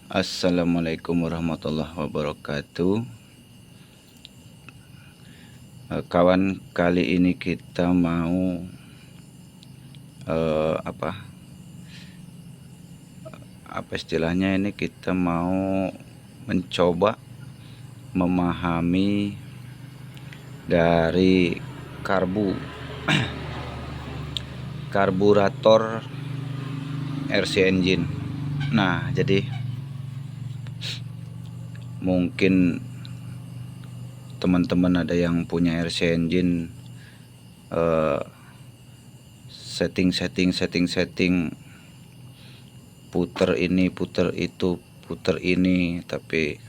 Assalamualaikum warahmatullahi wabarakatuh. Kawan, kali ini kita mau apa istilahnya ini, kita mau mencoba memahami dari karburator RC engine. Nah, jadi mungkin teman-teman ada yang punya RC engine, setting puter ini, puter itu, puter ini, tapi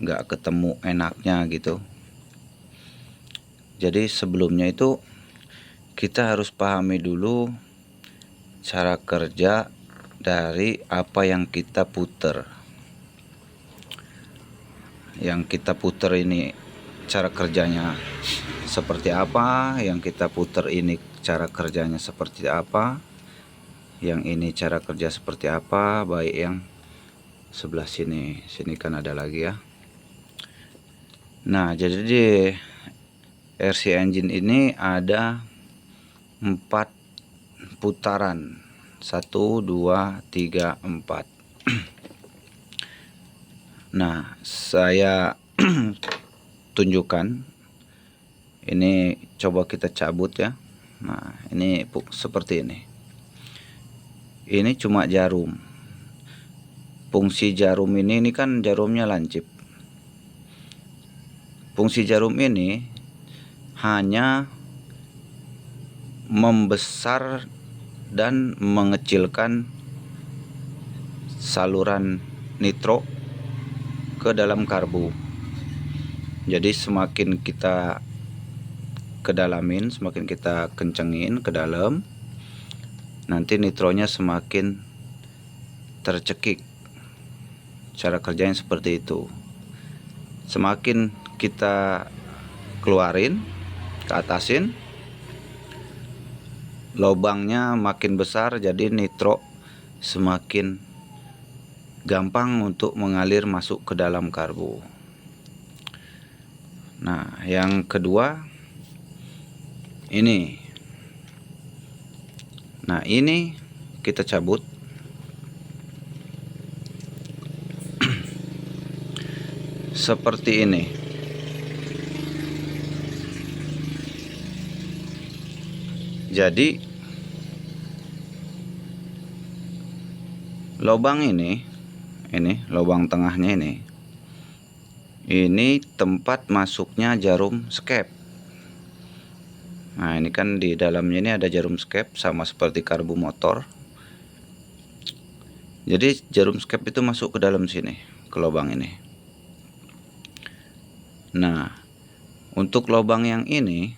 nggak ketemu enaknya gitu. Jadi sebelumnya itu kita harus pahami dulu cara kerja dari apa yang kita puter. Yang kita puter ini cara kerjanya seperti apa, yang kita puter ini cara kerjanya seperti apa, yang ini cara kerja seperti apa. Baik yang sebelah sini kan ada lagi ya. Nah, jadi di RC engine ini ada 4 putaran, 1 2 3 4. Nah, saya tunjukkan ini, coba kita cabut ya. Nah, ini seperti ini. Ini cuma jarum. Fungsi jarum ini kan jarumnya lancip. Fungsi jarum ini hanya membesar dan mengecilkan saluran nitro ke dalam karbu. Jadi semakin kita kedalamin, semakin kita kencengin ke dalam, nanti nitronya semakin tercekik. Cara kerjanya seperti itu. Semakin kita keluarin, ke atasin, lubangnya makin besar, jadi nitro semakin gampang untuk mengalir masuk ke dalam karbu. Nah, yang kedua ini. Nah, ini kita cabut. Seperti ini. Jadi lubang ini lubang tengahnya ini tempat masuknya jarum skep. Nah, ini kan di dalamnya ini ada jarum skep, sama seperti karbu motor. Jadi jarum skep itu masuk ke dalam sini, ke lubang ini. Nah, untuk lubang yang ini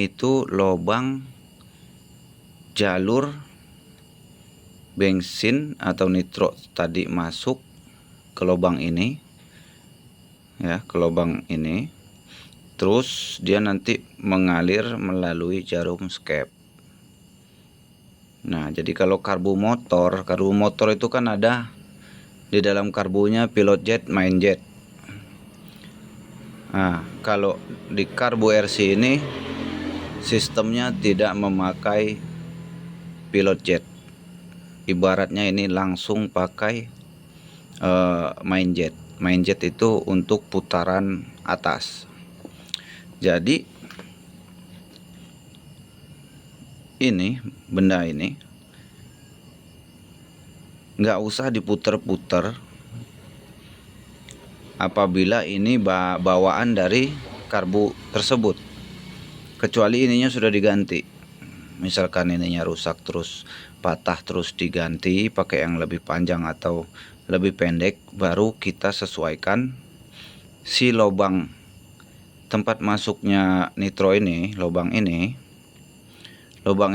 itu lubang jalur bensin atau nitro tadi masuk ke lubang ini ya, ke lubang ini, terus dia nanti mengalir melalui jarum skep. Nah, jadi kalau karbu motor itu kan ada di dalam karbunya pilot jet, main jet. Nah, kalau di karbu RC ini sistemnya tidak memakai pilot jet. Ibaratnya ini langsung pakai main jet. Main jet itu untuk putaran atas. Jadi ini benda ini nggak usah diputer-puter apabila ini bawaan dari karbu tersebut, kecuali ininya sudah diganti. Misalkan ininya rusak terus patah, terus diganti pakai yang lebih panjang atau lebih pendek, baru kita sesuaikan si lubang tempat masuknya nitro ini. Lubang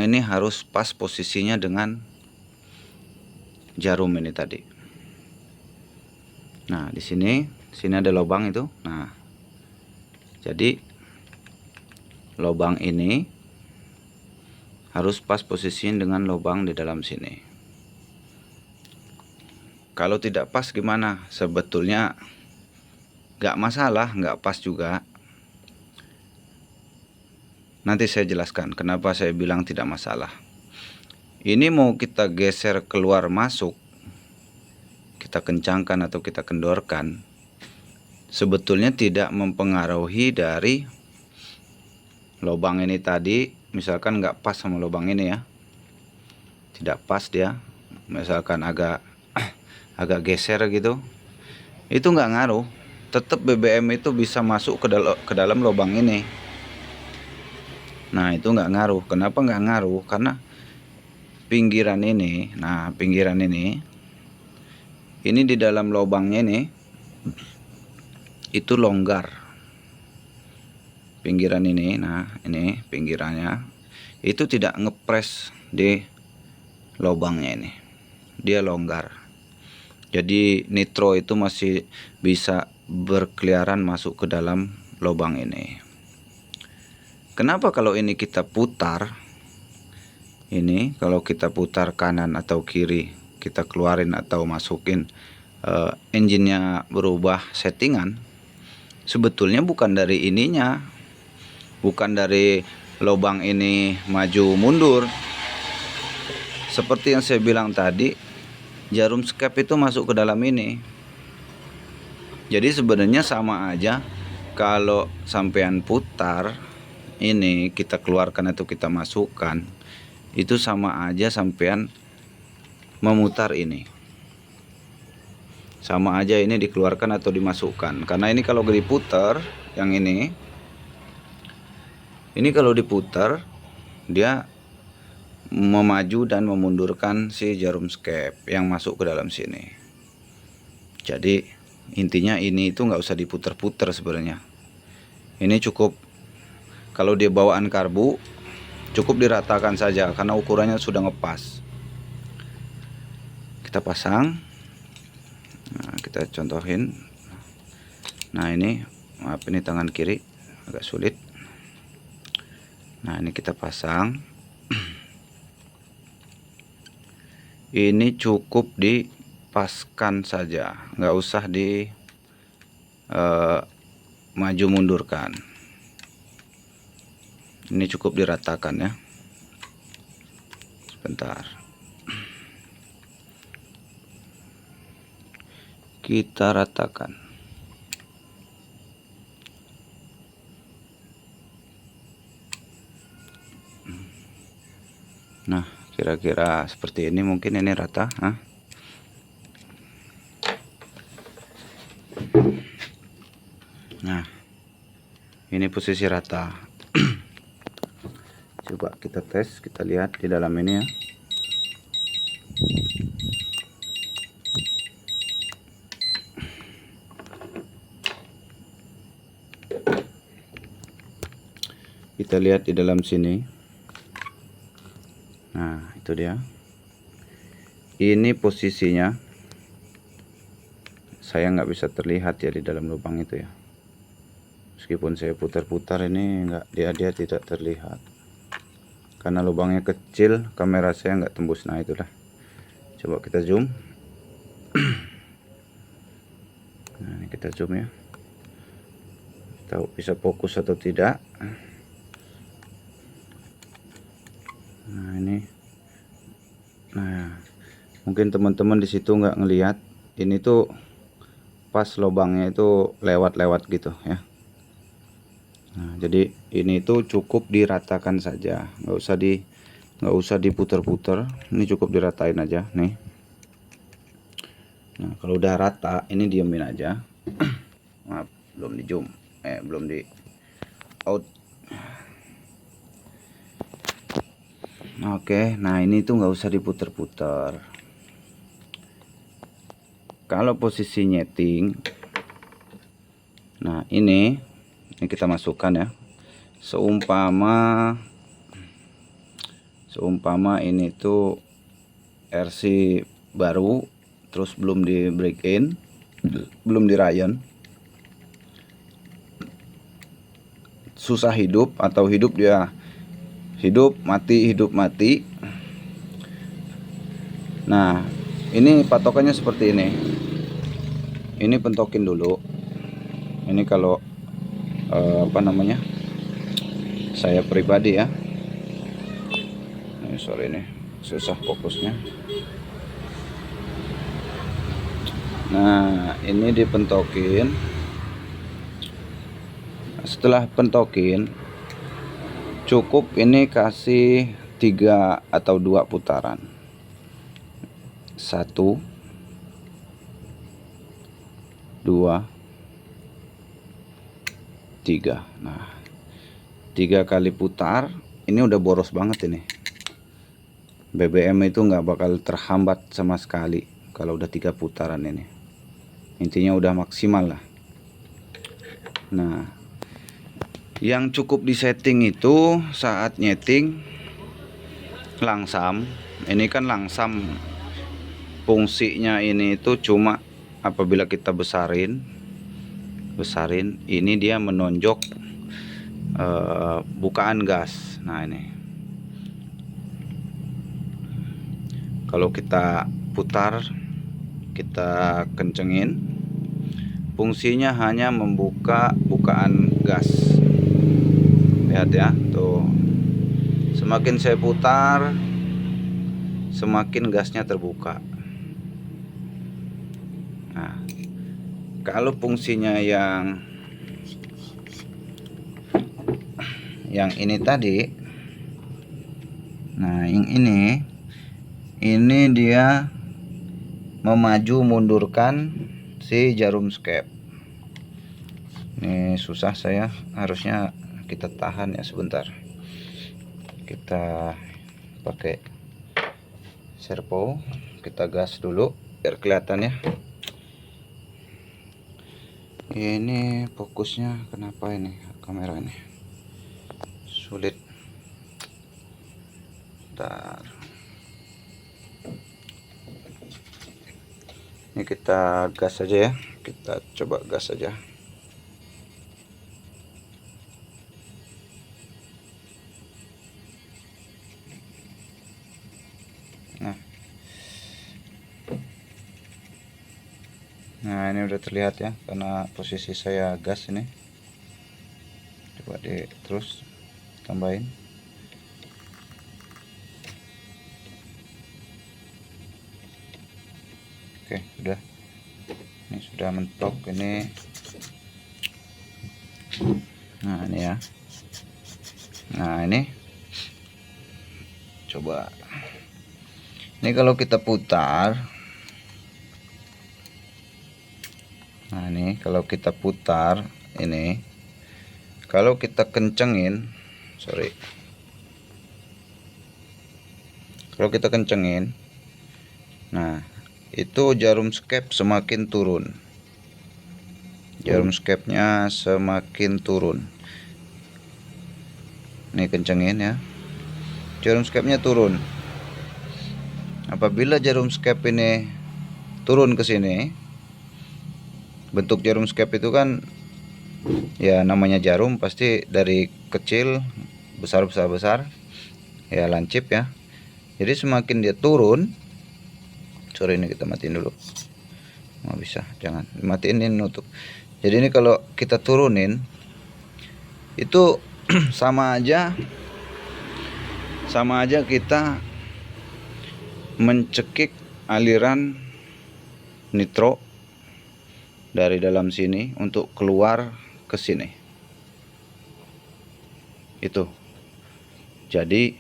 ini harus pas posisinya dengan jarum ini tadi. Nah, di sini ada lubang itu. Nah, jadi lubang ini harus pas posisinya dengan lubang di dalam sini. Kalau tidak pas gimana? Sebetulnya nggak masalah, nggak pas juga. Nanti saya jelaskan kenapa saya bilang tidak masalah. Ini mau kita geser keluar masuk, kita kencangkan atau kita kendorkan, sebetulnya tidak mempengaruhi dari lubang ini tadi. Misalkan nggak pas sama lubang ini ya, tidak pas dia, misalkan agak geser gitu, itu nggak ngaruh. Tetap BBM itu bisa masuk ke dalam lubang ini. Nah, itu nggak ngaruh. Kenapa nggak ngaruh? Karena pinggiran ini, nah pinggiran ini di dalam lubangnya ini itu longgar. Pinggiran ini, nah ini pinggirannya itu tidak ngepres di lubangnya ini, dia longgar. Jadi nitro itu masih bisa berkeliaran masuk ke dalam lubang ini. Kenapa kalau ini kita putar? Ini kalau kita putar kanan atau kiri, kita keluarin atau masukin, engine-nya berubah settingan. Sebetulnya bukan dari ininya, bukan dari lubang ini maju mundur. Seperti yang saya bilang tadi, jarum skep itu masuk ke dalam ini. Jadi sebenarnya sama aja kalau sampean putar ini, kita keluarkan atau kita masukkan, itu sama aja sampean memutar ini. Sama aja ini dikeluarkan atau dimasukkan. Karena ini kalau diputar, yang ini kalau diputar, dia memaju dan memundurkan si jarum skep yang masuk ke dalam sini. Jadi intinya ini itu nggak usah diputar-putar sebenarnya. Ini cukup, kalau dia bawaan karbu, cukup diratakan saja karena ukurannya sudah ngepas. Kita pasang. Nah, kita contohin. Nah, ini maaf, ini tangan kiri agak sulit. Nah, ini kita pasang. Ini cukup dipaskan saja, nggak usah di maju mundurkan. Ini cukup diratakan ya. Sebentar, kita ratakan. Nah, kira-kira seperti ini, mungkin ini rata. Nah, ini posisi rata. Coba kita tes, kita lihat di dalam ini ya. Kita lihat di dalam sini. Nah, itu dia. Ini posisinya. Saya nggak bisa terlihat ya di dalam lubang itu ya. Meskipun saya putar-putar, ini dia tidak terlihat. Karena lubangnya kecil, kamera saya nggak tembus. Nah, itulah. Coba kita zoom. Nah, ini kita zoom ya. Tahu bisa fokus atau tidak. Nah, ini. Nah, mungkin teman-teman di situ nggak ngelihat. Ini tuh pas lubangnya itu lewat-lewat gitu ya. Nah, jadi ini tuh cukup diratakan saja, nggak usah diputer-puter. Ini cukup diratain aja nih. Nah, kalau udah rata, ini diemin aja. Maaf, belum di zoom, belum di out. Oke, nah ini tuh nggak usah diputer-puter. Kalau posisi nyeting, nah ini kita masukkan ya. Seumpama ini tuh RC baru, terus belum di break in, belum di rayon, susah hidup atau hidup dia hidup mati. Nah, Ini patokannya seperti ini. Ini pentokin dulu. Ini kalau apa namanya, saya pribadi ya. Sorry nih, susah fokusnya. Nah, ini dipentokin. Setelah pentokin, cukup ini kasih 3 atau 2 putaran. 1, 2, 3. Nah, 3 kali putar, ini udah boros banget ini. BBM itu nggak bakal terhambat sama sekali kalau udah 3 putaran ini. Intinya udah maksimal lah. Nah, yang cukup disetting itu saat nyeting langsam. Ini kan langsam, fungsinya ini itu cuma apabila kita besarin ini dia menonjok bukaan gas. Nah, ini kalau kita putar, kita kencengin, fungsinya hanya membuka bukaan gas. Lihat ya, tuh, semakin saya putar semakin gasnya terbuka. Nah, kalau fungsinya yang ini tadi, nah yang ini dia memaju mundurkan si jarum skep. Ini susah, saya harusnya kita tahan ya sebentar. Kita pakai servo, kita gas dulu biar kelihatan ya. Ini fokusnya kenapa ini kamera ini sulit. Bentar. Ini kita gas saja ya. Kita coba gas saja. Nah, ini udah terlihat ya, karena posisi saya gas ini. Coba terus tambahin. Oke, sudah. Ini sudah mentok ini. Nah, ini ya. Nah, ini coba. Ini kalau kita putar. Nah, ini kalau kita putar ini, kalau kita kencengin, kalau kita kencengin, nah itu jarum skep semakin turun, jarum skepnya semakin turun. Nih kencengin ya, jarum skepnya turun. Apabila jarum skep ini turun ke sini, bentuk jarum skep itu kan ya namanya jarum, pasti dari kecil besar ya, lancip ya. Jadi semakin dia turun, ini kita matiin dulu, nggak bisa, jangan matiin, ini nutup. Jadi ini kalau kita turunin itu sama aja kita mencekik aliran nitro dari dalam sini untuk keluar ke sini. Itu. Jadi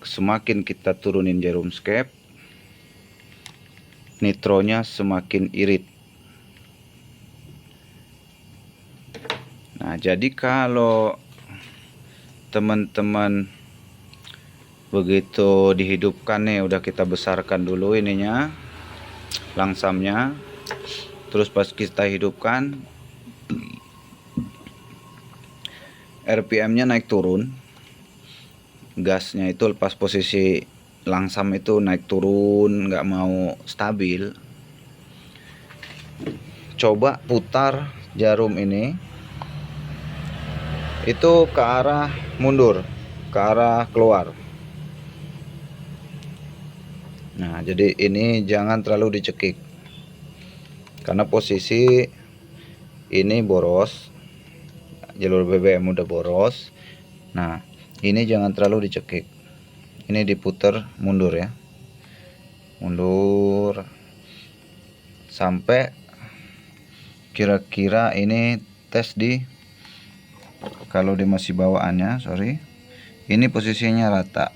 semakin kita turunin jarum skep, nitronya semakin irit. Nah, jadi kalau teman-teman begitu dihidupkan nih, udah kita besarkan dulu ininya, langsamnya, terus pas kita hidupkan, RPM-nya naik turun, gasnya itu lepas posisi langsam itu naik turun, nggak mau stabil. Coba putar jarum ini itu ke arah mundur, ke arah keluar. Nah, jadi ini jangan terlalu dicekik karena posisi ini boros, jalur BBM udah boros. Nah, ini jangan terlalu dicekik, ini diputer mundur ya, mundur sampai kira-kira ini tes di, kalau di masih bawaannya, sorry, ini posisinya rata.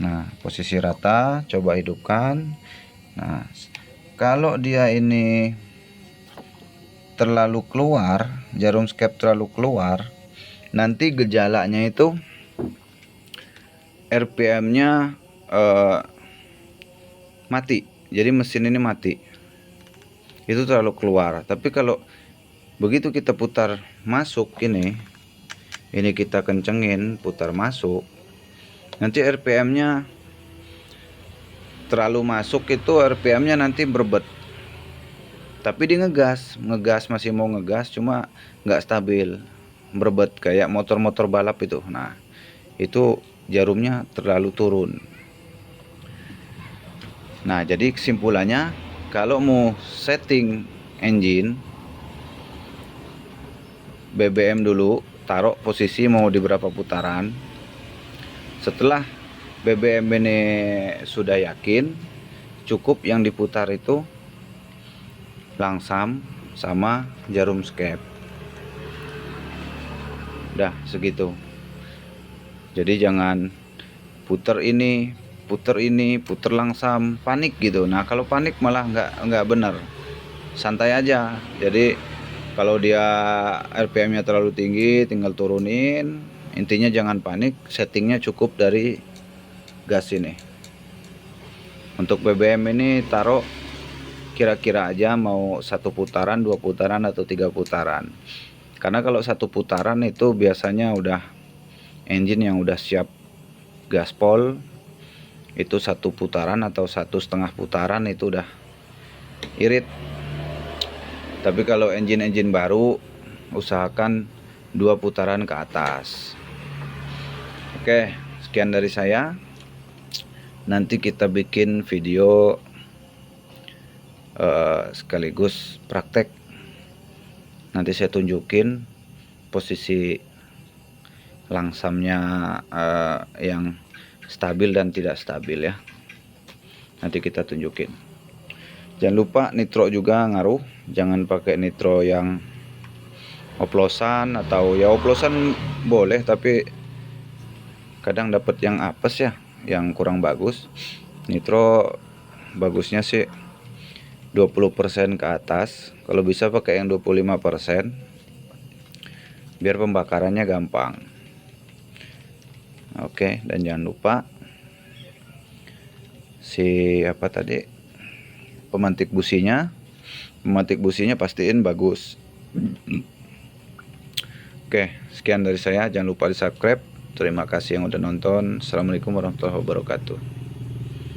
Nah, posisi rata, coba hidupkan. Nah, kalau dia ini terlalu keluar, jarum skep terlalu keluar, nanti gejalanya itu RPM-nya mati. Jadi mesin ini mati. Itu terlalu keluar. Tapi kalau begitu kita putar masuk ini kita kencengin, putar masuk, nanti RPM-nya terlalu masuk, itu RPM-nya nanti berbet. Tapi dia ngegas masih mau ngegas, cuma nggak stabil, berbet kayak motor-motor balap itu. Nah, itu jarumnya terlalu turun. Nah, jadi kesimpulannya, kalau mau setting engine, BBM dulu, taruh posisi mau di berapa putaran. Setelah BBM ini sudah yakin, cukup yang diputar itu langsam sama jarum skep. Udah segitu. Jadi jangan puter ini, puter langsam, panik gitu. Nah, kalau panik malah nggak bener. Santai aja. Jadi kalau dia RPM-nya terlalu tinggi, tinggal turunin. Intinya jangan panik, settingnya cukup dari gas ini. Untuk BBM ini taruh kira-kira aja mau 1 putaran, 2 putaran, atau 3 putaran. Karena kalau 1 putaran itu biasanya udah engine yang udah siap gaspol, itu 1 putaran atau 1,5 putaran itu udah irit. Tapi kalau engine baru, usahakan 2 putaran ke atas. Oke, sekian dari saya. Nanti kita bikin video sekaligus praktek. Nanti saya tunjukin posisi langsamnya yang stabil dan tidak stabil ya. Nanti kita tunjukin. Jangan lupa nitro juga ngaruh. Jangan pakai nitro yang oplosan, atau ya oplosan boleh tapi kadang dapat yang apes ya, yang kurang bagus. Nitro bagusnya sih 20% ke atas, kalau bisa pakai yang 25% biar pembakarannya gampang. Oke, dan jangan lupa apa tadi, pemantik businya pastiin bagus. Oke, sekian dari saya. Jangan lupa di subscribe. Terima kasih yang udah nonton. Assalamualaikum warahmatullahi wabarakatuh.